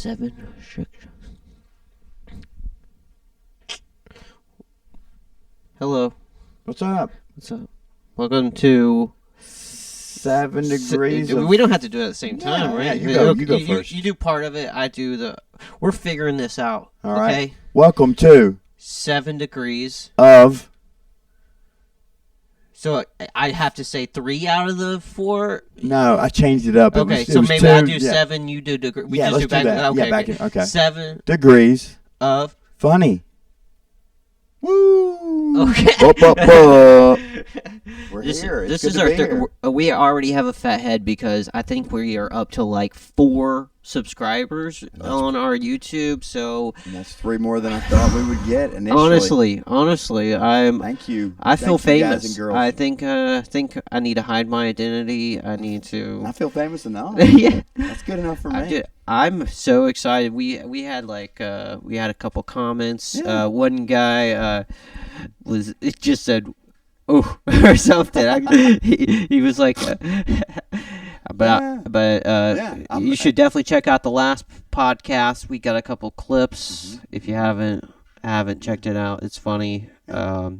7. Hello. What's up? What's up? Welcome to 7 degrees. We don't have to do it at the same time, right? Yeah, you go first. You do part of it. I do the. We're figuring this out. All right. Okay. Welcome to 7 degrees of. So I have to say 3 out of the 4. No, I changed it up. Okay, it so was maybe 2, I do 7. You do degree. We yeah, just let's do back. do that. Okay, yeah, back in. Okay. 7 degrees of. funny. Woo! Okay. We're This here. this It's is good our to be here. we already have a fat head because I think we are up to like 4 subscribers on our YouTube. So And that's 3 more than I thought we would get initially. honestly, Thank you. I feel Thank you, guys famous. and girls. I think I need to hide my identity. I need to. I feel famous enough. Yeah, That's good enough for me. I'm so excited. We had we had a couple comments. Yeah. One guy it just said, "Oh," or something. He was like, you should definitely check out the last podcast. We got a couple clips. If you haven't checked it out, it's funny. But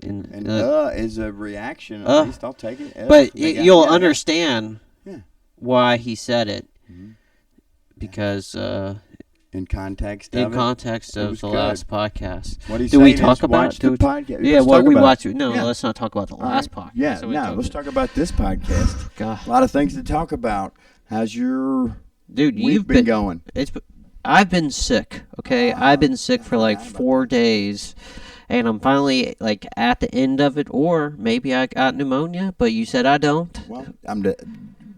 is a reaction. At least I'll take it. But you'll understand Yeah. why he said it. Mm-hmm. Because in context of it the was last podcast. What he's Do we saying talk is about watch the podcast? Yeah, Let's what talk we about watch. it. No, Yeah. let's not talk about the last podcast. Yeah, let's talk about this podcast. God. A lot of things to talk about. How's your Dude, week you've been going? I've been sick. Okay, I've been sick for like 4 days, and I'm finally like at the end of it. Or maybe I got pneumonia, but you said I don't. Well, I'm to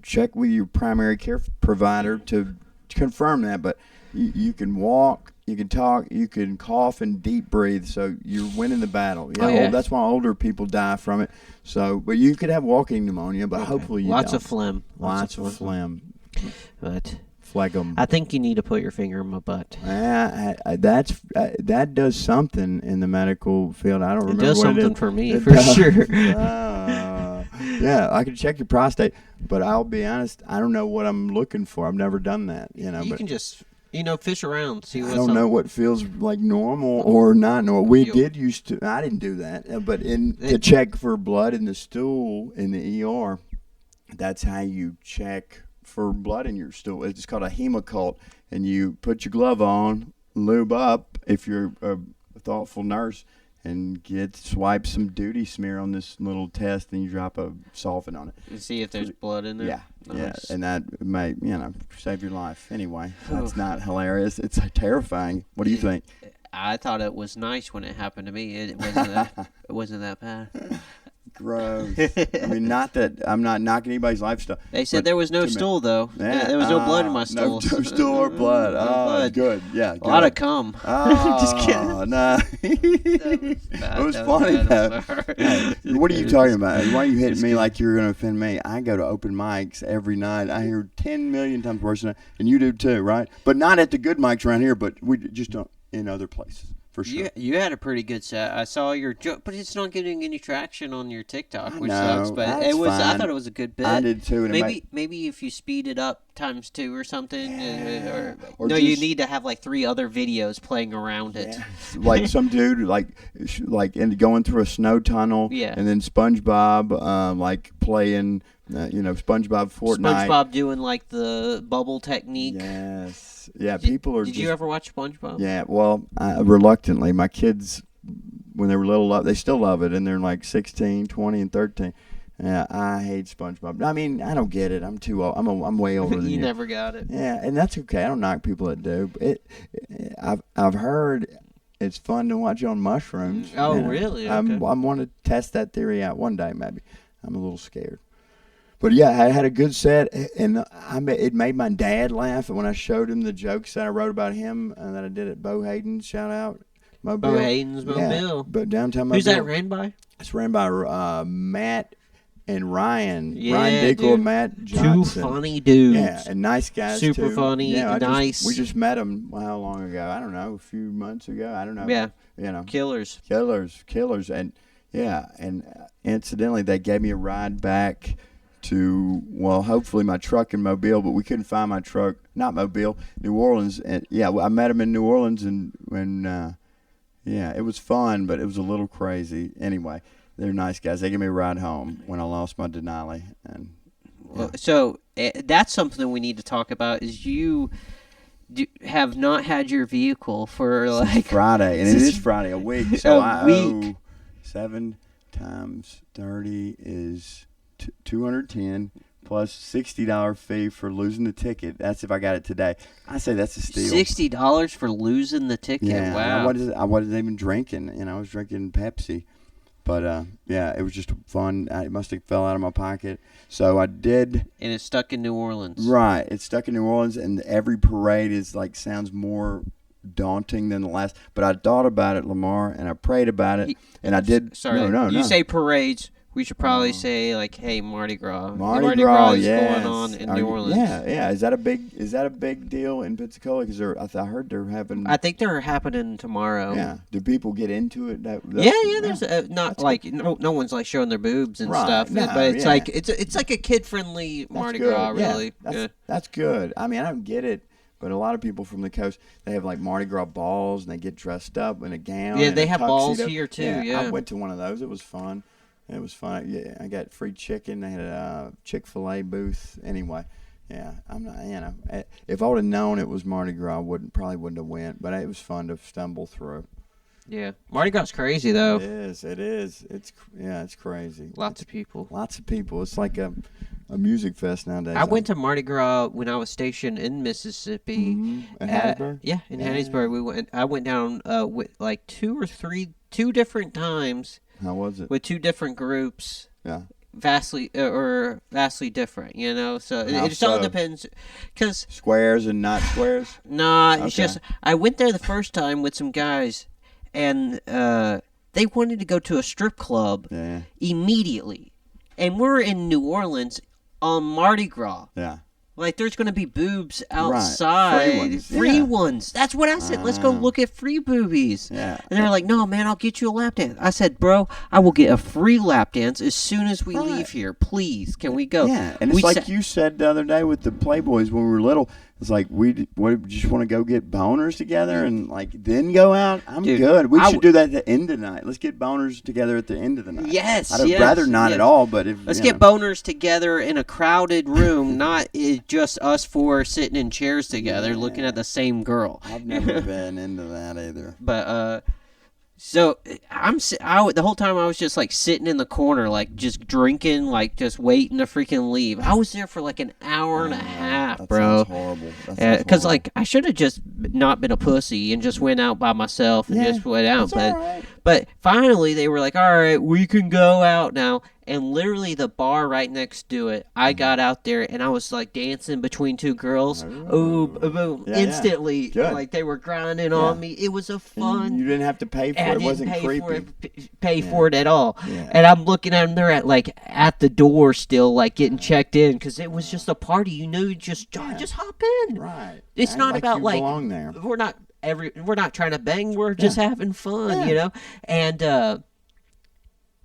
check with your primary care provider to confirm that. But you can walk, you can talk, you can cough and deep breathe. So you're winning the battle. Yeah, that's why older people die from it. So, but you could have walking pneumonia, but hopefully you Lots don't. of phlegm. Lots of phlegm. But Phlegm. I think you need to put your finger in my butt. That does something in the medical field. I don't remember It does what something it is. for me, It for does. sure. Yeah, I can check your prostate, but I'll be honest, I don't know what I'm looking for. I've never done that, You but can just, fish around, see what's I don't know what feels like normal or not normal. We did used to. I didn't do that, but to check for blood in the stool in the ER, that's how you check for blood in your stool. It's called a hemocult, and you put your glove on, lube up if you're a thoughtful nurse, and swipe some duty smear on this little test, and you drop a solvent on it. And see if there's blood in there? Yeah, Nice. yeah, and that may save your life. Anyway, that's not hilarious. It's terrifying. What do you think? I thought it was nice when it happened to me. It wasn't that bad. Gross. I mean, not that I'm not knocking anybody's lifestyle. They said there was no stool, though. Yeah, there was no blood in my No stool. stool or blood. No Oh, blood. good. Yeah, good. A lot of cum. Oh, Just kidding. No. It was funny, though. Hey, what are you talking about? Why are you hitting me like you're going to offend me? I go to open mics every night. I hear 10 million times worse than that. And you do, too, right? But not at the good mics around here, but we just don't in other places. For sure. You had a pretty good set. I saw your joke, but it's not getting any traction on your TikTok, which know, sucks. But that's fine. I thought it was a good bit. I did too. And Maybe if you speed it up ×2 or something, or you just- need to have like 3 other videos playing around it. Yeah. Like some dude, going through a snow tunnel. Yeah. And then SpongeBob, playing, SpongeBob Fortnite. SpongeBob doing like the bubble technique. Yes. Yeah. People are. Did you ever watch SpongeBob? Yeah. Well, reluctantly, my kids, when they were little, they still love it, and they're like 16, 20, and 13. Yeah, I hate SpongeBob. I mean, I don't get it. I'm too old. I'm way older than you. You never got it. Yeah, and that's okay. I don't knock people that do. I've heard it's fun to watch on mushrooms. Oh, really? Okay. I want to test that theory out one day, maybe. I'm a little scared. But yeah, I had a good set, and it made my dad laugh. And when I showed him the jokes that I wrote about him and that I did at Bo Hayden's, shout out, Mobile. Bo Hayden's Mobile. But downtown Mobile. Who's that ran by? It's ran by Matt and Ryan. Yeah, Ryan Dickel and Matt Johnson. 2 funny dudes. Yeah, and nice guys Super too. funny, yeah, nice. We just met them how long ago? I don't know, a few months ago. I don't know. Yeah. Killers. And yeah, and incidentally, they gave me a ride back to, well, hopefully my truck in Mobile, but we couldn't find my truck. Not Mobile, New Orleans. And yeah, I met him in New Orleans, and yeah, it was fun, but it was a little crazy. Anyway, they're nice guys. They gave me a ride home when I lost my Denali. And yeah. So that's something we need to talk about. Is you have not had your vehicle for like Friday, and it is Friday a week. So I week. owe 7 times 30 is 210 plus $60 fee for losing the ticket. That's if I got it today. I say that's a steal. $60 for losing the ticket. Yeah, wow. I wasn't even drinking. I was drinking Pepsi. But, yeah, it was just fun. It must have fell out of my pocket. So I did. And it's stuck in New Orleans. Right. It's stuck in New Orleans, and every parade is sounds more daunting than the last. But I thought about it, Lamar, and I prayed about it, and I did. Sorry. No. You say parades. We should probably say hey, Mardi Gras. Mardi Gras is yes. going on in New Orleans. Yeah. Is that a big deal in Pensacola? Because I heard they're having. I think they're happening tomorrow. Yeah. Do people get into it? Yeah. There's not like no one's like showing their boobs and stuff, no, but it's like it's like a kid friendly Mardi Gras, really. That's good. I mean, I don't get it. But a lot of people from the coast, they have like Mardi Gras balls, and they get dressed up in a gown. Yeah, they have tuxedo. balls here too. Yeah, I went to one of those. It was fun. Yeah, I got free chicken. They had a Chick-fil-A booth. Anyway, yeah, I'm not. If I would have known it was Mardi Gras, I probably wouldn't have went. But it was fun to stumble through. Yeah, Mardi Gras is crazy though. It is. It's crazy. Lots of people. It's like a music fest nowadays. I went to Mardi Gras when I was stationed in Mississippi. Mm-hmm. In Hattiesburg? Yeah, in Hattiesburg. I went down with like two different times. How was it? With two different groups. Yeah. Vastly different, So it just all depends. Cause squares and not squares? Nah, it's just I went there the first time with some guys, and they wanted to go to a strip club immediately. And we're in New Orleans on Mardi Gras. Yeah. Like, there's going to be boobs outside. Right. Free ones. That's what I said. Let's go look at free boobies. Yeah. And they're like, no, man, I'll get you a lap dance. I said, bro, I will get a free lap dance as soon as we leave here. Please, can we go? Yeah, and it's like you said the other day with the Playboys when we were little. It's like we just want to go get boners together and then go out. I'm good. We should do that at the end of the night. Let's get boners together at the end of the night. Yes, I'd rather not at all, but let's get boners together in a crowded room, not just us four sitting in chairs together looking at the same girl. I've never been into that either. But so the whole time I was just like sitting in the corner, like just drinking, like just waiting to freaking leave. I was there for like an hour and a half, bro. Sounds horrible. Because like I should have just not been a pussy and just went out by myself and just went out. But finally they were like, all right, we can go out now. And literally the bar right next to it, I got out there and I was like dancing between two girls. Instantly, like they were grinding on me. It was a fun. And you didn't have to pay for it. It wasn't creepy. Pay for it at all. Yeah. And I'm looking at them. They're at the door still, like getting checked in because it was just a party. You knew, just hop in. Right. It's not about you belong there. We're not trying to bang. We're just having fun,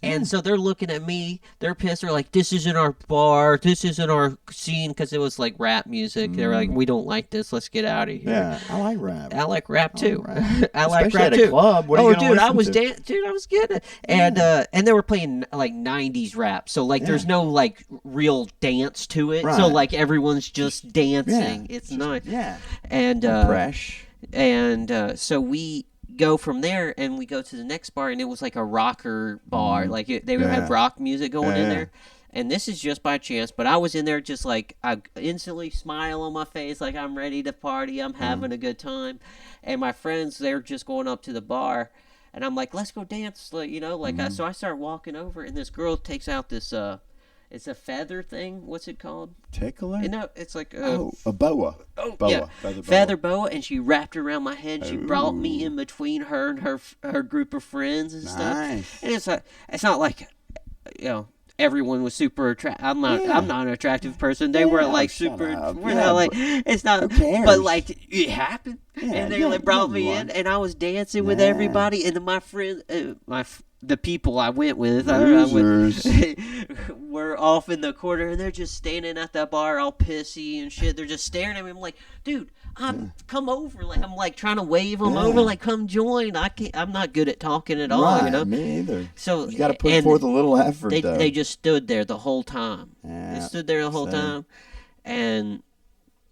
And so they're looking at me. They're pissed. They're like, this isn't our bar. This isn't our scene because it was like rap music. They're like, we don't like this. Let's get out of here. Yeah, I like rap. I like rap too. I Especially like rap at too. A club. What are you dude, I was getting it. And they were playing like 90s rap. So like there's no like real dance to it. Right. So like everyone's just dancing. It's nice. Yeah. And fresh. And so we go from there and we go to the next bar, and it was like a rocker bar. Like they would have rock music going in there. And this is just by chance, but I was in there just like I instantly smile on my face, like I'm ready to party, I'm having a good time. And my friends, they're just going up to the bar, and I'm like, let's go dance, so I start walking over, and this girl takes out this it's a feather thing. What's it called? Tickler? No, it's like a boa. Oh, boa. Yeah. Feather boa, and she wrapped it around my head. She brought me in between her and her group of friends and stuff. And it's not like everyone was super attractive. I'm not an attractive person. They weren't like super. We're not like it's not. Who cares? But like it happened, and they brought me in, and I was dancing with everybody, and then my friend, the people I went with, were off in the corner, and they're just standing at that bar all pissy and shit. They're just staring at me. I'm like, dude, come over. Like, I'm like trying to wave them over, like, come join. I'm not good at talking at all, you know. Me either. So you got to put forth a little effort. They just stood there the whole time. Yeah, they stood there the whole time, and.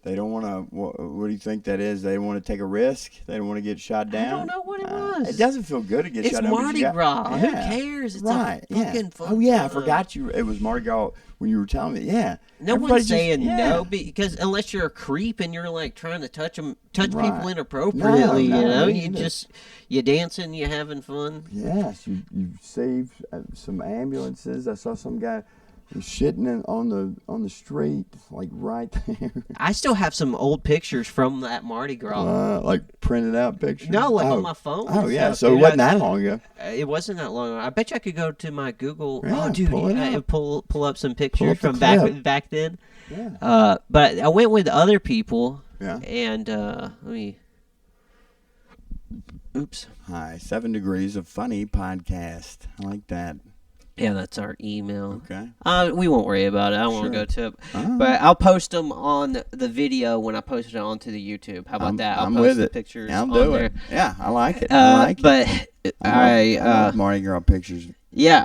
They don't want to. What do you think that is? They want to take a risk. They don't want to get shot down. I don't know what it was. It doesn't feel good to get shot down. It's Mardi Gras. Who cares? It's a fucking fun. Oh yeah, I forgot you. It was Mardi Gras when you were telling me. Yeah. No one's saying no because unless you're a creep and you're like trying to touch people inappropriately, you dancing, you having fun. Yes, you saved some ambulances. I saw some guy. Shitting on the street, like right there. I still have some old pictures from that Mardi Gras. Like printed out pictures? No, like on my phone. Oh, yeah, so it wasn't that long ago. It wasn't that long ago. I bet you I could go to my Google. Yeah, oh, dude, pull up some pictures from back then. Yeah. But I went with other people. Yeah. And let me. Oops. Hi, 7 Degrees of Funny podcast. I like that. Yeah, that's our email. Okay. We won't worry about it. I won't go to it. But I'll post them on the video when I post it onto the YouTube. How about that? I'm post with the it. Pictures I'll on do there. it. Yeah, I like it. I like it. But I love Mardi Gras pictures. Yeah.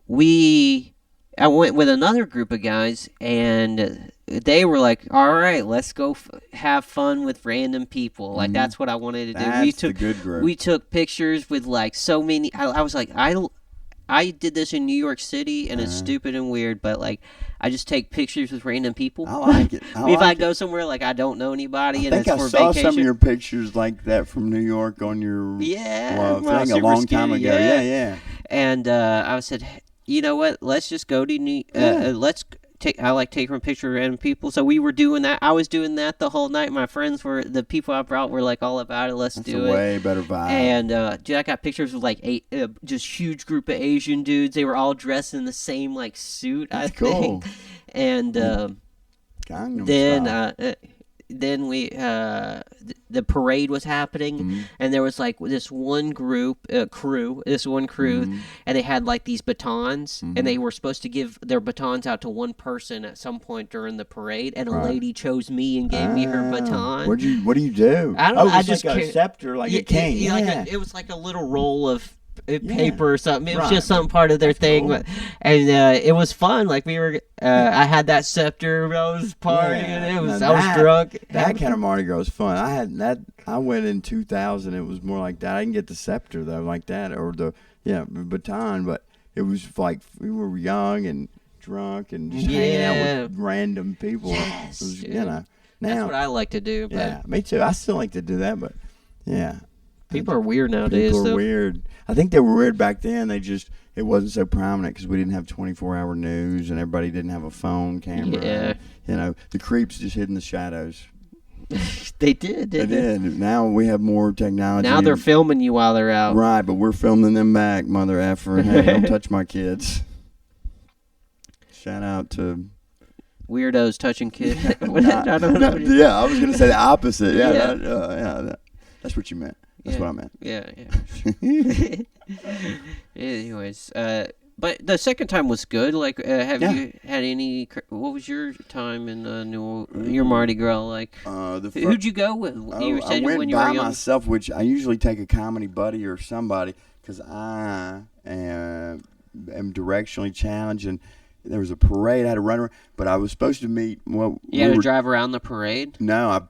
I went with another group of guys, and they were like, all right, let's go have fun with random people. Like, that's what I wanted to do. That's the good group. We took pictures with, like, so many. I was like, I did this in New York City, and it's stupid and weird, but, like, I just take pictures with random people. I like it. If I go somewhere, like, I don't know anybody, and it's for vacation. I saw some of your pictures like that from New York on your thing a long time ago. Yeah. And I said, you know what? Let's just go to I like taking pictures of random people. So we were doing that. I was doing that the whole night. My friends the people I brought were like all about it. That's do it. Way better vibe. And dude, I got pictures of like just huge group of Asian dudes. They were all dressed in the same like suit. That's I think. Cool. And then we the parade was happening, and there was like this one crew, and they had like these batons, and they were supposed to give their batons out to one person at some point during the parade, and a lady chose me and gave me her baton. What do you do? I don't know. I just like a scepter, like a cane. It was like a little roll of paper or something. It was just some part of their thing, cool. And it was fun. Like we were, I had that scepter. I was partying. I was drunk. That kind of Mardi Gras was fun. I had that. I went in 2000. It was more like that. I didn't get the scepter though, like that, or the baton. But it was like we were young and drunk and just hanging out with random people. Yes, it was, now, that's what I like to do. But yeah, me too. I still like to do that, but yeah. People are weird nowadays. People are weird. I think they were weird back then. It wasn't so prominent because we didn't have 24-hour news and everybody didn't have a phone camera. Yeah. The creeps just hid in the shadows. They did. They did. Now we have more technology. Now they're filming you while they're out. Right, but we're filming them back, mother effer. Hey, don't touch my kids. Shout out to weirdos touching kids. I was going to say the opposite. That's what you meant. That's what I meant. Yeah. Anyways, but the second time was good. Like, have you had any? What was your time in your Mardi Gras like? Who'd you go with? You said I went when you were by young. myself, which I usually take a comedy buddy or somebody because I am directionally challenged and. There was a parade. I had to run around, but I was supposed to meet. Well, you had to drive around the parade? No,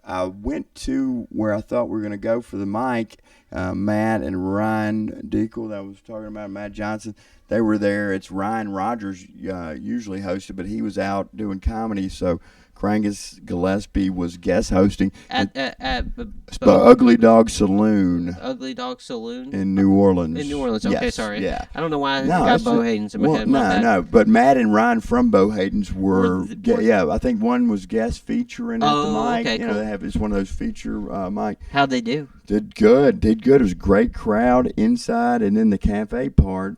I went to where I thought we were going to go for the mic. Matt and Ryan Deacle that I was talking about, Matt Johnson, they were there. It's Ryan Rogers usually hosted, but he was out doing comedy, so Crangus Gillespie was guest hosting at Ugly Dog Saloon. Ugly Dog Saloon in New Orleans. In New Orleans. Okay, yes, sorry. Yeah. I don't know why I got Bohayden's in my head. No. But Matt and Ryan from Bohayden's were. I think one was guest featuring at the mic. Okay, cool. They have it's one of those feature mic. How'd they do? Did good. It was a great crowd inside, and then the cafe part.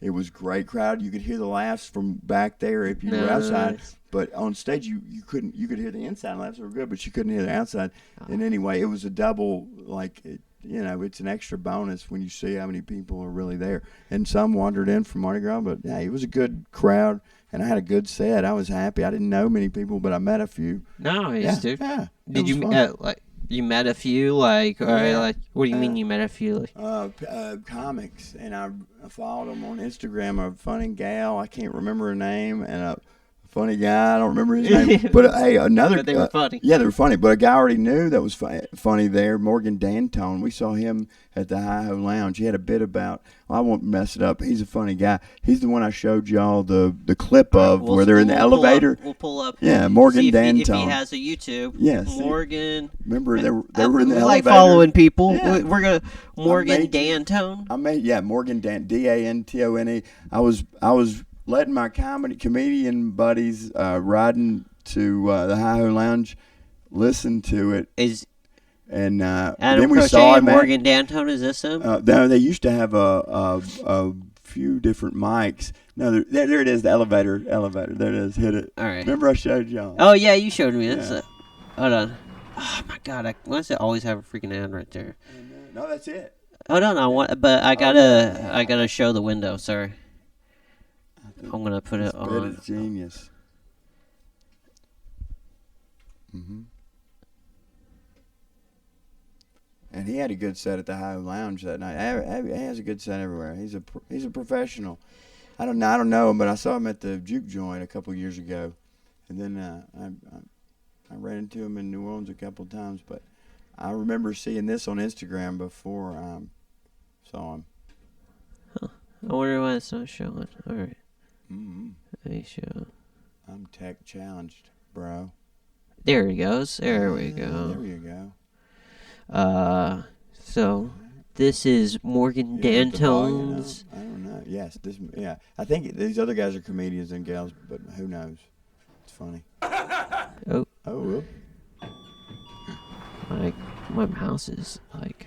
It was a great crowd. You could hear the laughs from back there if you were outside. But on stage, you couldn't. You could hear the inside laughs were good, but you couldn't hear the outside. And anyway, it was a double. Like it's an extra bonus when you see how many people are really there. And some wandered in from Mardi Gras, but yeah, it was a good crowd, and I had a good set. I was happy. I didn't know many people, but I met a few. Nice, dude. Yeah. Did you you met a few like, or like? What do you mean you met a few? Like? Comics, and I followed them on Instagram. A funny gal, I can't remember her name, and a funny guy, I don't remember his name. But hey, But they were funny. Yeah, they were funny. But a guy I already knew that was funny there, Morgan Dantone. We saw him at the Hi-Ho Lounge. He had a bit about, I won't mess it up. He's a funny guy. He's the one I showed y'all the clip of where they're in the elevator. We'll pull up. Yeah, Morgan Dantone. If he has a YouTube. Yes. Morgan. Remember, they were in the elevator. Like following people. Yeah. We're going to, Morgan Dantone. Morgan Dantone. I was letting my comedian buddies riding to the Hi-Ho Lounge listen to it. And then we saw him. Morgan Dantone, is this him? No, they used to have a few different mics. No, there it is, the elevator. There it is. Hit it. All right. Remember I showed y'all? Oh, yeah, you showed me. Yeah. Hold on. Oh, my God. Why does it always have a freaking ad right there? No, that's it. Hold on. But I gotta show the window, sorry. I'm going to put it on. That is genius. Mm-hmm. And he had a good set at the Hi-Ho Lounge that night. He has a good set everywhere. He's a professional. I don't know him, but I saw him at the Juke Joint a couple years ago, and then I ran into him in New Orleans a couple times. But I remember seeing this on Instagram before I saw him. Huh. I wonder why it's not showing. All right. Mm-hmm. Let me show. I'm tech challenged, bro. There he goes. There we go. There you go. So this is Morgan Dantone's. I don't know. Yes, yeah. I think these other guys are comedians and gals, but who knows? It's funny. Oh. Whoop. My mouse is like.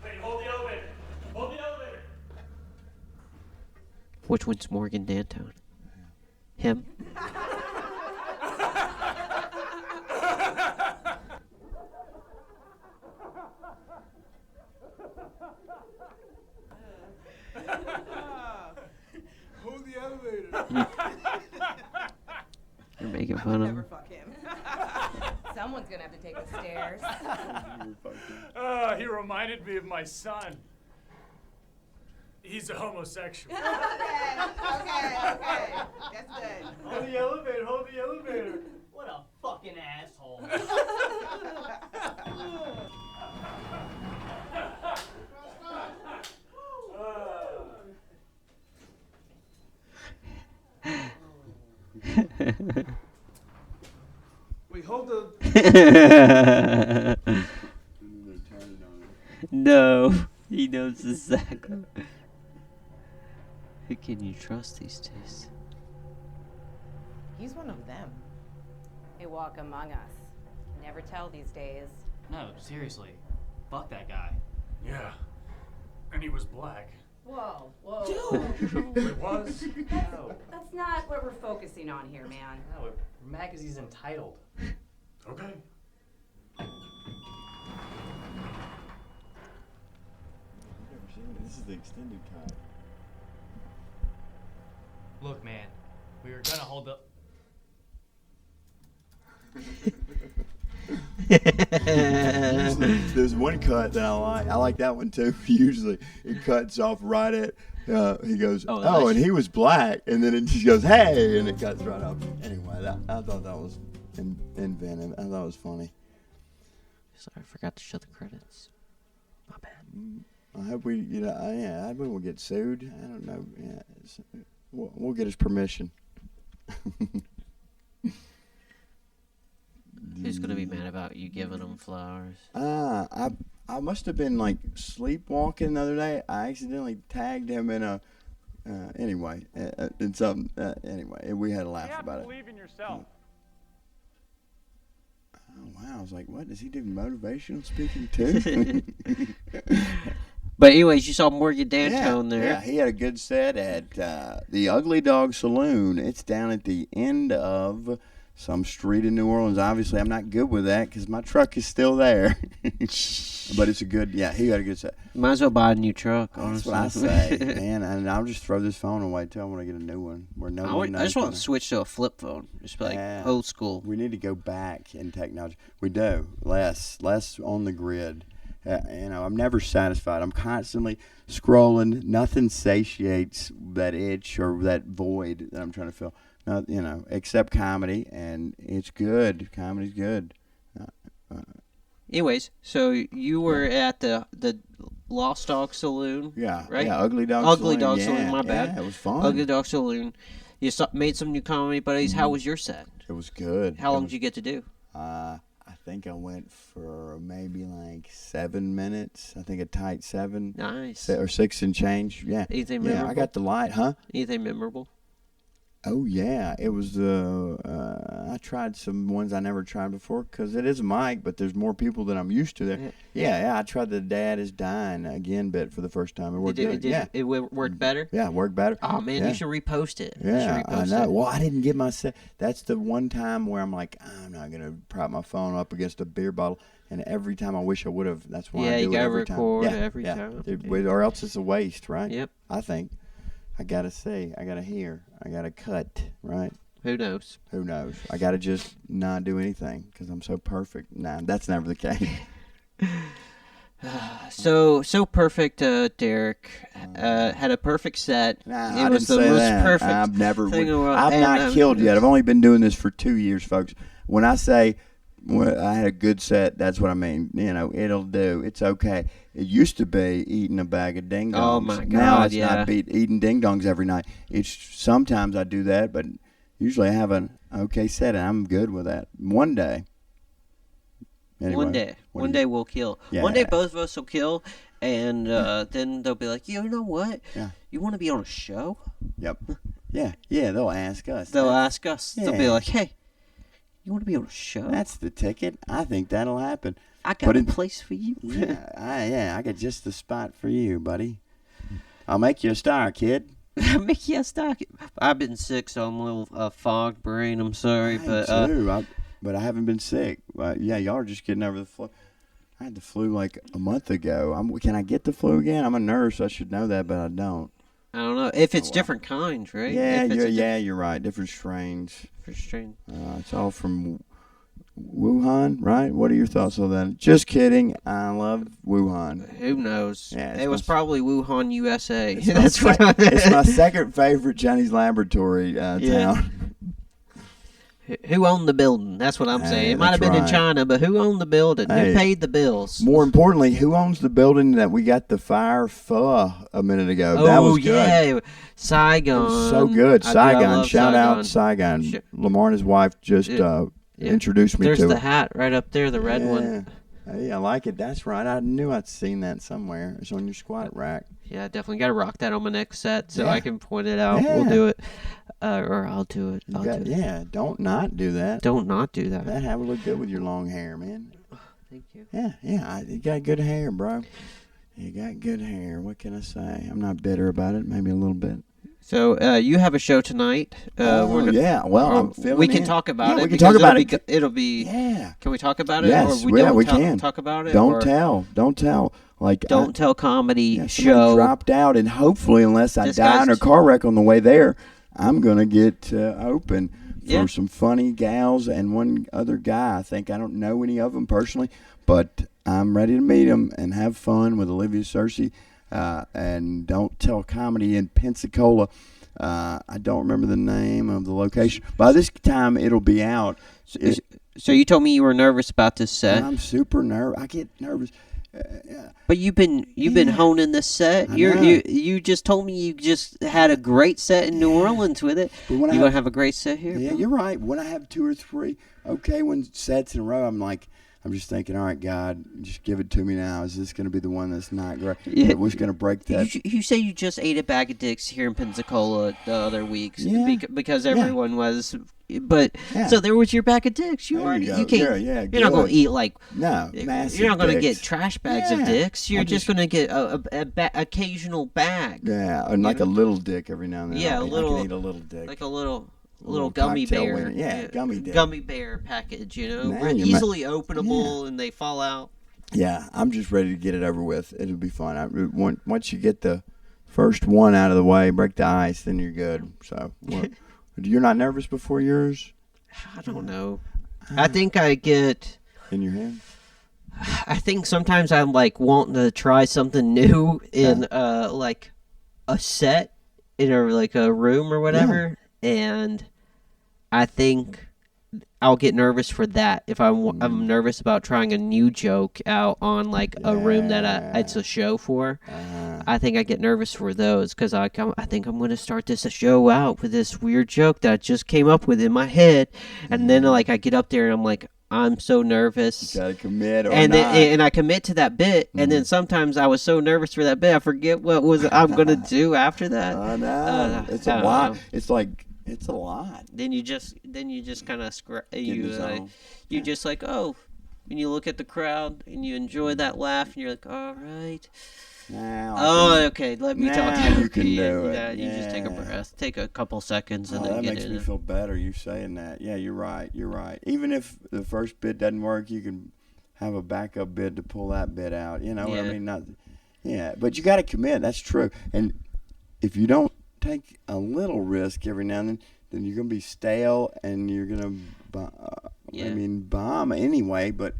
Wait, hold the elevator. Hold the elevator. Which one's Morgan Dantone? Him? Hold the elevator. You're making fun of Never him. fuck him. Someone's gonna have to take the stairs. He reminded me of my son. He's a homosexual. Okay. That's good. Hold the elevator. What a fucking asshole. Wait, hold the... No, he knows exactly. Who can you trust these days? He's one of them. They walk among us. Never tell these days. No, seriously. Fuck that guy. Yeah. And he was black. Whoa. It was? No. That's not what we're focusing on here, man. No, we're mad because he's entitled. Okay. This is the extended cut. Look, man. We were gonna hold up. There's one cut that I like. I like that one too. Usually it cuts off right at. He goes, oh, and he was black, and then it just goes, hey, and it cuts right off. Anyway, I thought that was inventive. I thought it was funny. Sorry, I forgot to show the credits. My bad. I hope we, I hope we won't get sued. I don't know. Yeah, we'll get his permission. Who's gonna be mad about you giving them flowers? I must have been like sleepwalking the other day. I accidentally tagged him in a in something. Anyway, we had a laugh about it. Believe in yourself. Oh wow! I was like, what? Does he do motivational speaking too? But anyways, you saw Morgan D'Antone there. Yeah, he had a good set at the Ugly Dog Saloon. It's down at the end of some street in New Orleans. Obviously, I'm not good with that because my truck is still there. But it's a good, he had a good set. Might as well buy a new truck, That's honestly. what I say, man. And I'll just throw this phone away till when I get a new one. I just want to switch to a flip phone. Just like old school. We need to go back in technology. We do. Less on the grid. I'm never satisfied. I'm constantly scrolling. Nothing satiates that itch or that void that I'm trying to fill. Not, except comedy, and it's good. Comedy's good. Anyways, so you were at the Lost Dog Saloon. Yeah. Right? Yeah, Ugly Dog Ugly Saloon. Dog Saloon, my bad. Yeah, it was fun. Ugly Dog Saloon. You made some new comedy buddies. How was your set? It was good. How long did you get to do? I think I went for maybe like 7 minutes. I think a tight 7. Nice. Or 6 and change. Yeah. Anything Yeah, memorable? I got the light, huh? Anything memorable? Oh, yeah. It was I tried some ones I never tried before because it is a mic, but there's more people than I'm used to there. Yeah. I tried the Dad is Dying again bit for the first time. It worked good. It worked better? Yeah, it worked better. Oh, man, Yeah. you should repost it. Yeah, I know. Well, I didn't get my set. That's the one time where I'm like, I'm not going to prop my phone up against a beer bottle. And every time I wish I would have. That's why I do you it gotta every time. record Yeah, every time. Or else it's a waste, right? Yep. I think. I got to see. I got to hear. I got to cut, right? Who knows? Who knows? I got to just not do anything because I'm so perfect. Nah, that's never the case. So perfect, Derek. Had a perfect set. Nah, it was the most perfect I've never. thing in the world. I've not killed yet. I've only been doing this for 2 years, folks. When I say I had a good set, that's what I mean. It'll do. It's okay. It used to be eating a bag of ding dongs. Oh my God! Now it's not eating ding dongs every night. It's sometimes I do that, but usually I have an okay set, and I'm good with that. One day. Anyway, One day we'll kill. Yeah. One day both of us will kill, and then they'll be like, you know what? Yeah. You want to be on a show? Yep. Yeah. They'll ask us. They'll ask us. Yeah. They'll be like, hey, you want to be on a show? That's the ticket. I think that'll happen. I got a place for you. I got just the spot for you, buddy. I'll make you a star, kid. Make you a star. I've been sick, so I'm a little fogged brain. I'm sorry, but I haven't been sick. Y'all are just getting over the flu. I had the flu like a month ago. Can I get the flu again? I'm a nurse. I should know that, but I don't. I don't know if it's different kinds, right? Yeah, you're right. Different strains. Different strain. It's all from Wuhan, right? What are your thoughts on that? Just kidding. I love Wuhan. Who knows? Yeah, it was probably Wuhan, USA. It's my second favorite Chinese laboratory town. Who owned the building? That's what I'm saying. It might have been in China, but who owned the building? Who paid the bills? More importantly, who owns the building that we got the fire for a minute ago? Oh, that was good. Yeah. Saigon. It was so good. Saigon. Shout out Saigon. Sure. Lamar and his wife just introduced me to it. There's the hat right up there, the red one. Hey, I like it. That's right. I knew I'd seen that somewhere. It's on your squat rack. Yeah, definitely got to rock that on my next set so I can point it out. Yeah. We'll do it. Or I'll do it. Yeah, don't not do that. Don't not do that. That would look good with your long hair, man. Thank you. Yeah. You got good hair, bro. You got good hair. What can I say? I'm not bitter about it. Maybe a little bit. So you have a show tonight. I'm feeling we can talk about it. We can talk about it. It'll be. Yeah. Can we talk about it? Yes. Or we can talk about it. Don't tell. Like don't tell comedy show. Dropped out, and hopefully, unless I die in a car wreck on the way there, I'm gonna get open for some funny gals and one other guy. I think I don't know any of them personally, but I'm ready to meet them and have fun with Olivia Searcy. And Don't Tell Comedy in Pensacola. I don't remember the name of the location. By this time, it'll be out. So you told me you were nervous about this set. I'm super nervous. I get nervous. But you've been honing this set. You just told me you just had a great set in New Orleans with it. You gonna have a great set here? Yeah, you're right. When I have 2 or 3 when sets in a row, I'm like, I'm just thinking, all right, God, just give it to me now. Is this going to be the one that's not great? Yeah. What's going to break that? You say you just ate a bag of dicks here in Pensacola the other weeks Yeah. because everyone was, but Yeah. so there was your bag of dicks. You There already you you go. can't. Yeah, you're not gonna good. eat like No, massive you're not gonna dicks. get trash bags of Yeah. dicks. You're I'll just gonna get a occasional bag. Yeah, and like a little dick every now and then. Yeah, I a little- can eat a little dick. Like a little little gummy cocktail bear. with it. Yeah, gummy dick. Gummy bear package. You know, Man, you easily openable and they fall out. Yeah, I'm just ready to get it over with. It'll be fun. Once you get the first one out of the way, break the ice, then you're good. So, you're not nervous before yours I don't know. I think I get. in your head? I think sometimes I'm like wanting to try something new in like a set in a room or whatever, and I think I'll get nervous for that if I'm nervous about trying a new joke out on like a room that it's a show for. I think I get nervous for those because I think I'm going to start this show out with this weird joke that I just came up with in my head, and then like I get up there and I'm like, I'm so nervous. You gotta commit or and not. then, and I commit to that bit, and then sometimes I was so nervous for that bit, I forget what I'm gonna do after that. I know. It's a I don't lot. know. It's a lot. Then you just kind of in the zone. you just like, oh, and you look at the crowd and you enjoy that laugh, and you're like, all right. Now Oh, okay. Let me talk. Now you can do it. Yeah, you just take a Yeah. breath, take a couple seconds, and Oh, then that get makes in me it. feel better. You saying that? Yeah, you're right. You're right. Even if the first bit doesn't work, you can have a backup bit to pull that bit out. You know what I Yeah. mean? But you got to commit. That's true. And if you don't take a little risk every now and then you're gonna be stale and you're gonna, bomb anyway. But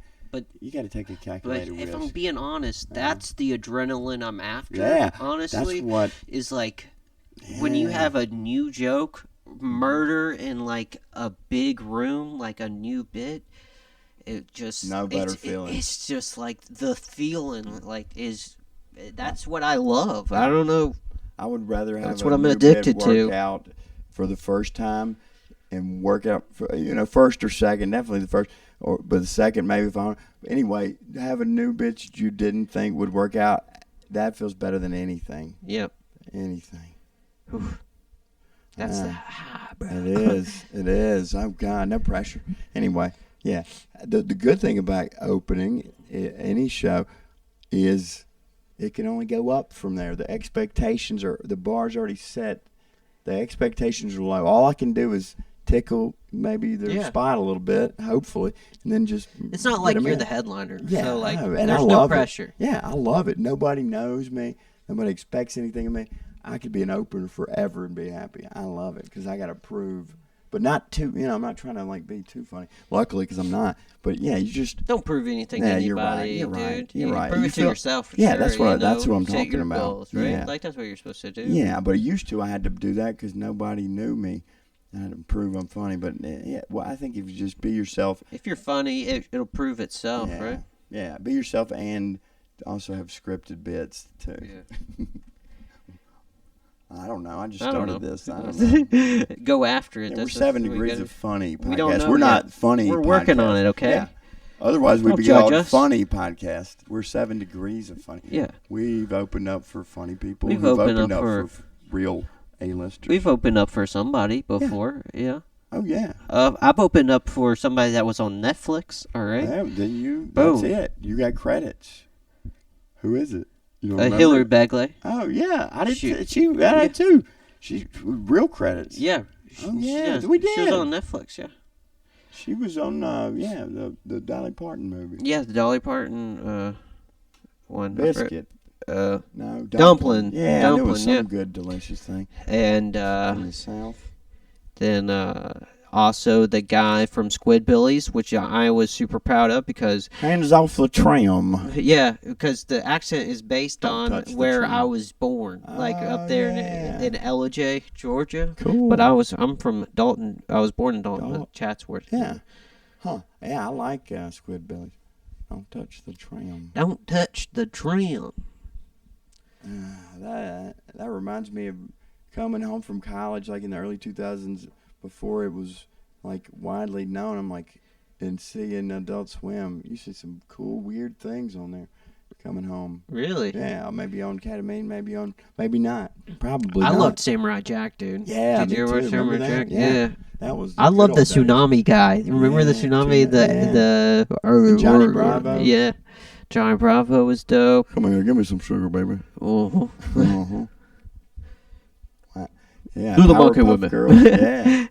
you got to take a But calculated if risk. I'm being honest, that's the adrenaline I'm after. Yeah, honestly, that's what. is like when you Yeah. have a new joke, murder in like a big room, like a new bit. It just No better feeling. It's just like the feeling, like that's what I love. I don't know. I would rather have That's a what I'm new addicted bit to. work out for the first time and work out for, first or second, definitely the first, but the second maybe if I anyway, have a new bit that you didn't think would work out, that feels better than anything. Yep. Anything. That's bro. It is. Oh God, no pressure. Anyway, yeah. The good thing about opening any show is it can only go up from there. The expectations the bar's already set. The expectations are low. All I can do is tickle maybe their spot a little bit, hopefully, and then just. It's not like you're the headliner. Yeah, so like I know, there's and I no love pressure. it. Yeah, I love it. Nobody knows me. Nobody expects anything of me. I could be an opener forever and be happy. I love it because I got to prove, but not too. I'm not trying to like be too funny. Luckily, because I'm not. But yeah, you just Don't prove anything to Yeah, anybody, you're right, you're dude. right, you're You right. Prove You it to feel- yourself. For Yeah, sure, that's what- that's you what I'm set talking your about. goals, right? Yeah. Like that's what you're supposed to do. Yeah, but used to I had to do that because nobody knew me. I had to prove I'm funny. But yeah, well, I think if you just be yourself, If you're funny, it'll prove itself, yeah, right? yeah, be yourself and also have scripted bits too. Yeah. I don't know. I just I don't started know. this. I don't know. Go after it. Yeah, That's we're 7 what we degrees gotta- of funny podcast. We don't know We're yet. not funny. We're working on podcast. it, okay? Yeah. Otherwise, we'd Don't be judge called us. funny podcast. We're 7 degrees of funny. Yeah. We've opened up for funny people. We've who've opened opened up up for- real A-listers. We've opened up for somebody before, yeah. Oh yeah. I've opened up for somebody that was on Netflix. All right. Yeah, then you. Boom. That's it. You got credits. Who is it? You don't remember? Hillary Begley. Oh yeah, I did. She- She got it too. She real credits. Yeah. Oh, yeah, we She was did. on Netflix. Yeah. She was on. The Dolly Parton movie. Yeah, the Dolly Parton one. I forgot. Biscuit. No, Dumpling. Yeah, it was Dumpling, some yeah. good, delicious thing And in the South. then also the guy from Squidbillies, which I was super proud of because Hands off the tram. because the accent is based Don't on touch the where tree. I was born, like Oh, up there yeah. in Ellijay, Georgia. Cool. But I'm from Dalton. I was born in Dalton, Chatsworth. Yeah. Huh. Yeah, I like Squidbillies. Don't touch the tram. Don't touch the trim. That reminds me of coming home from college, like in the early 2000s, before it was like widely known. I'm like, and seeing Adult Swim, you see some cool, weird things on there. Coming home. Really? Yeah, maybe on ketamine, maybe not. Probably I not. loved Samurai Jack, dude. Yeah, Did me you ever watch too. Samurai Remember Jack? that? Yeah. Yeah. That was. I love the good old days. tsunami guy. Remember the tsunami? The Johnny Bravo? Yeah. Johnny Bravo was dope. Come here, give me some sugar, baby. Uh-huh. Uh-huh. Yeah, Do the monkey Powerpuff women. Girls, yeah.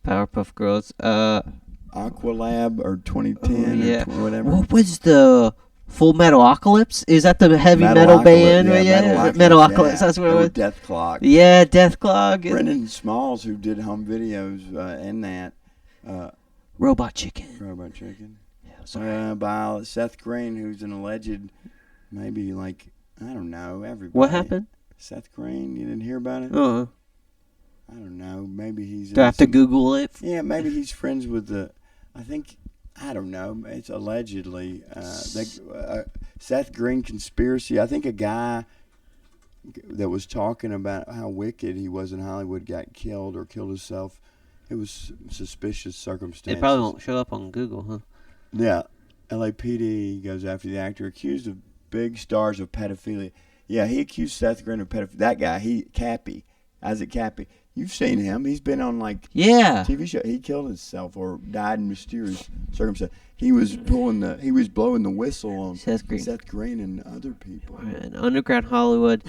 Powerpuff Girls. Aqualab or 2010 yeah. or whatever. What was the Full Metal Apocalypse? Is that the heavy metal Metalocalypse, band? Yeah, Metalocalypse. yeah. That's what it Or was. Death Clock. Yeah, Death Clock. Brendan Smalls, who did home videos in that. Robot Chicken. Robot Chicken. Yeah, sorry. By Seth Green, who's an alleged, maybe like, I don't know, everybody. What happened? Seth Green, you didn't hear about it? Uh-huh. I don't know. Maybe he's. Do I have to Google it? Yeah, maybe he's friends with the. I don't know. It's allegedly Seth Green conspiracy. I think a guy that was talking about how wicked he was in Hollywood got killed or killed himself. It was suspicious circumstances. It probably won't show up on Google, huh? Yeah, LAPD goes after the actor accused of big stars of pedophilia. Yeah, he accused Seth Green of pedophilia. That guy, Isaac Cappy. You've seen him. He's been on TV show. He killed himself or died in mysterious circumstances. He was blowing the whistle on Seth Green and other people. An underground Hollywood,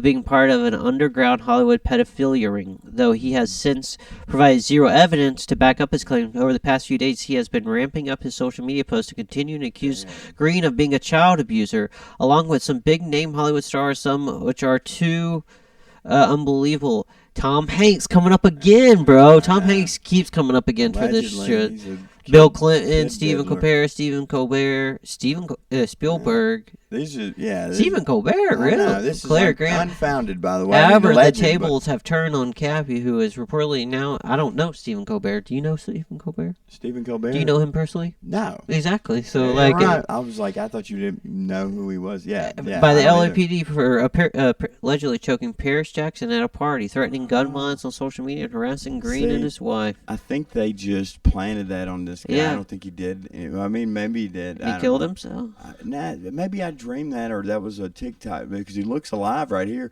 being part of an underground Hollywood pedophilia ring. Though he has since provided zero evidence to back up his claim, over the past few days he has been ramping up his social media posts to continue to accuse Green of being a child abuser, along with some big-name Hollywood stars, some which are too unbelievable. Tom Hanks coming up again, bro. Tom Hanks keeps coming up again for this shit. Bill Clinton, Stephen Colbert, Spielberg. Stephen Colbert, really? This Claire is Grant. unfounded, by the way. However, the tables have turned on Cappy, who is reportedly now. I don't know Stephen Colbert. Do you know Stephen Colbert? Stephen Colbert. Do you know him personally? No. Exactly. So, I was like, I thought you didn't know who he was. Yeah. By the LAPD for allegedly choking Paris Jackson at a party, threatening gun violence on social media, and harassing Green and his wife. I think they just planted that on this guy. Yeah. I don't think he did. I mean, maybe he did. He killed himself? Maybe I dreamed that, or that was a TikTok, because he looks alive right here.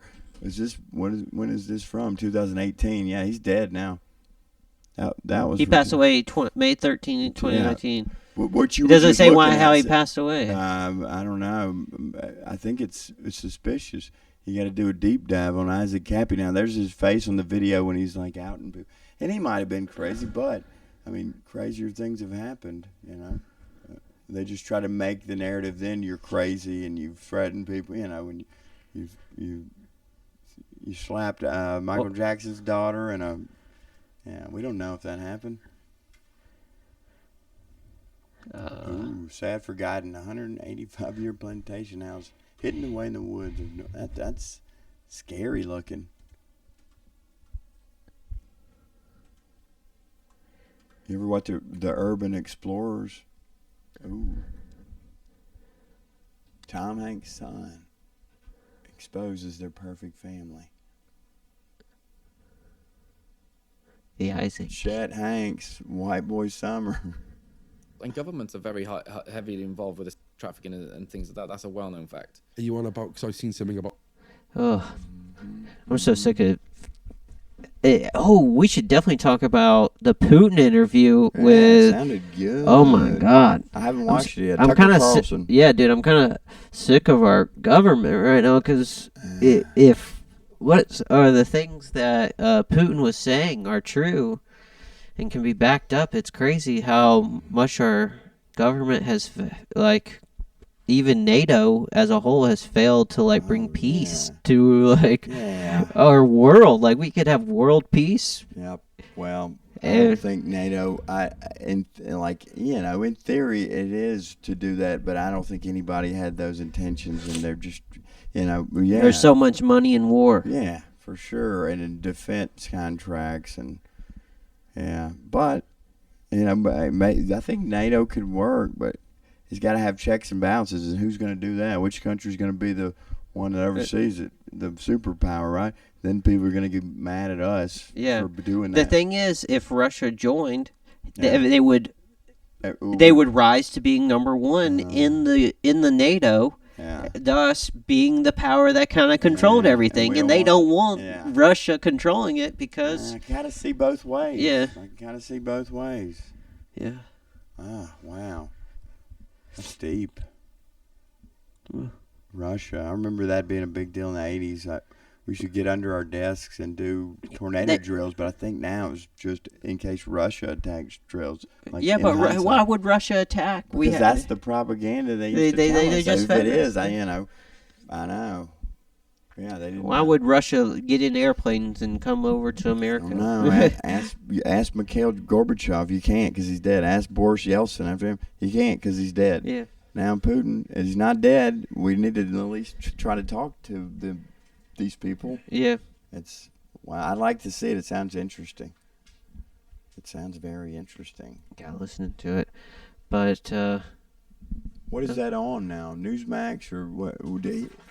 When is this from? 2018. Yeah, he's dead now. That was. He passed away May 13, 2019. Yeah. What you it doesn't say how he passed away. I don't know. I think it's suspicious. You got to do a deep dive on Isaac Cappy. Now, there's his face on the video when he's like out and he might have been crazy, but I mean, crazier things have happened. You know, they just try to make the narrative. Then you're crazy and you threaten people. You know, when you slapped Michael Jackson's daughter and we don't know if that happened. Ooh, sad forgotten 185-year plantation house hidden away in the woods. That's scary looking. You ever watch the Urban Explorers? Ooh. Tom Hanks' son exposes their perfect family. The Isaac. Chet Hanks, White Boy Summer. And governments are very heavily involved with this trafficking and things like that. That's a well-known fact. Are you on about, because I've seen something about... Oh, I'm so sick of it. We should definitely talk about the Putin interview with... Sounded good. Oh, my God. I haven't watched it yet. I'm kind of dude, I'm kind of sick of our government right now, because if what are the things that Putin was saying are true and can be backed up, it's crazy how much our government has, even NATO as a whole has failed to bring peace to our world. We could have world peace. Yep. Well, I don't think NATO. In theory, it is to do that, but I don't think anybody had those intentions, and they're just, There's so much money in war. Yeah, for sure, and in defense contracts and. Yeah, but I think NATO could work, but it's got to have checks and balances. And who's going to do that? Which country's going to be the one that oversees it? The superpower, right? Then people are going to get mad at us for doing that. The thing is, if Russia joined, they would they would rise to being number one in the NATO. Yeah. Thus being the power that kind of controlled everything, and they don't want Russia controlling it because I gotta see both ways. Yeah, I gotta see both ways. Yeah. Ah, wow, that's deep. Russia. I remember that being a big deal in the 80s. We should get under our desks and do tornado drills, but I think now it's just in case Russia attacks drills. Like but why would Russia attack? Because that's the propaganda they used to tell us. Just if it is, I know. Yeah, they didn't. Why would Russia get in airplanes and come over to America? No, ask Mikhail Gorbachev. You can't because he's dead. Ask Boris Yeltsin after him. You can't because he's dead. Yeah. Now Putin is not dead. We need to at least try to talk to these people. Yeah. I'd like to see it. It sounds interesting. It sounds very interesting. Gotta listen to it. But what is that on now? Newsmax or what?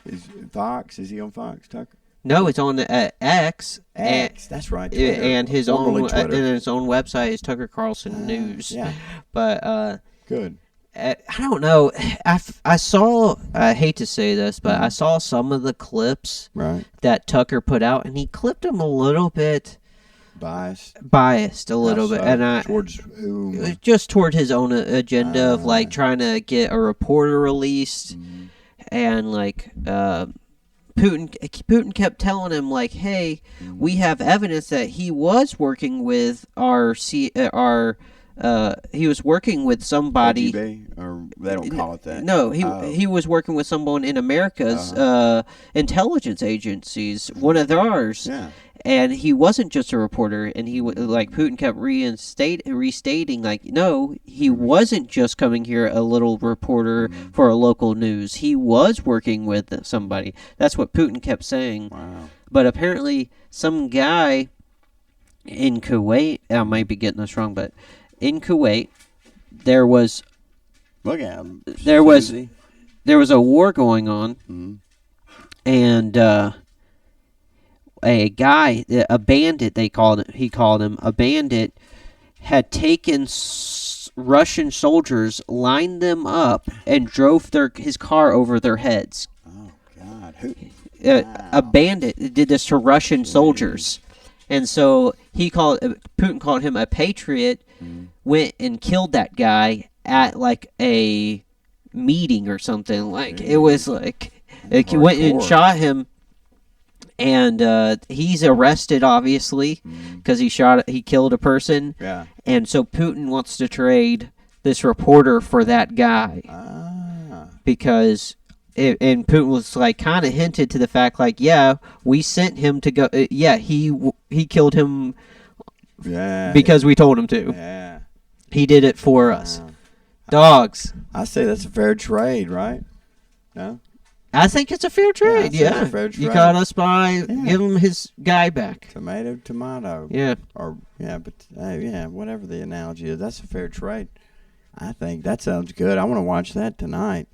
Is Fox? Is he on Fox, Tucker? No, it's on X. That's right. Twitter. And his own website is Tucker Carlson News. Yeah. But good. I don't know. I saw. I hate to say this, but I saw some of the clips that Tucker put out, and he clipped them a little bit biased a little bit, and towards whom? Just toward his own agenda of like trying to get a reporter released, and like Putin kept telling him like, "Hey, we have evidence that he was working with he was working with somebody." KGB, or they don't call it that. No, he was working with someone in America's intelligence agencies, one of theirs. Yeah. And he wasn't just a reporter, and Putin kept restating like, no, he wasn't just coming here a little reporter for a local news. He was working with somebody. That's what Putin kept saying. Wow. But apparently some guy in Kuwait, I might be getting this wrong, but in Kuwait, there was a war going on, and a guy, a bandit, he called him a bandit, had taken Russian soldiers, lined them up, and drove his car over their heads. Oh God! A bandit did this to Russian soldiers. And so Putin called him a patriot, went and killed that guy at like a meeting or something. Like it was like he went and shot him, and he's arrested obviously because he killed a person. Yeah. And so Putin wants to trade this reporter for that guy because. And Putin was like kind of hinted to the fact like, yeah, we sent him to go. He killed him. Yeah. Because we told him to. Yeah. He did it for us. Dogs. I say that's a fair trade, right? No. I think it's a fair trade. Yeah. It's a fair trade. You caught us by give him his guy back. Tomato. Yeah. Whatever the analogy is, that's a fair trade. I think that sounds good. I want to watch that tonight.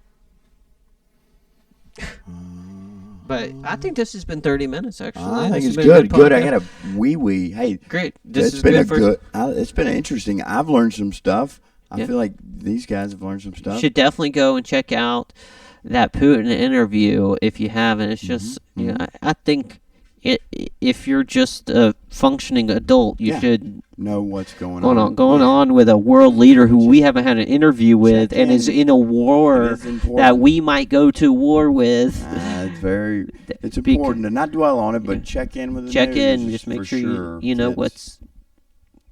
But I think this has been 30 minutes, actually. I think it's good. Good. I got a wee. Hey, great. It's been interesting. I've learned some stuff. I feel like these guys have learned some stuff. You should definitely go and check out that Putin interview if you haven't. It's just, I think if you're just a functioning adult, you should know what's going on. Going on with a world leader who we haven't had an interview with and is in a war that we might go to war with. It's important to not dwell on it, but check in with the check news. In, just make sure you know what's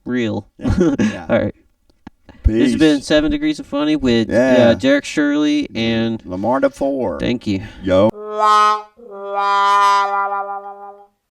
real. Yeah. All right. Peace. This has been 7 Degrees of Funny with Derek Shirley and Lamar 4. Thank you. Yo.